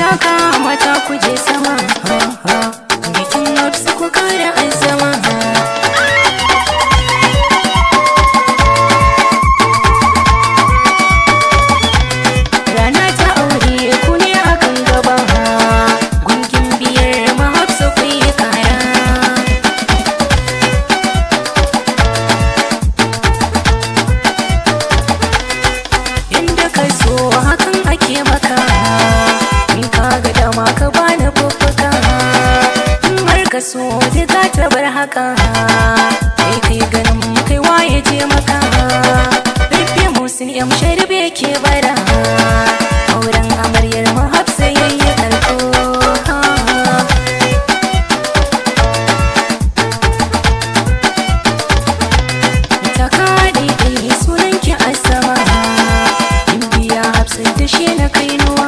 taka mata kuje sama, bikin hafsa ku kara azama. Rana ta aure ku ne akan gaba, gunkin biyar mahafsa ku yi kara. Inda ka so hakan ake maka, in ka ga dama ka bani fuffuka, in har ka so zai za ta bar haka, kai kai ganin kai waye je maka. Rufe muhseen shareefi ke bara, auren amaryar mahafsa yayi karko. Ta kaɗe ɗaya sunan ki a sama, in biya hafsa da shi na kainuwa.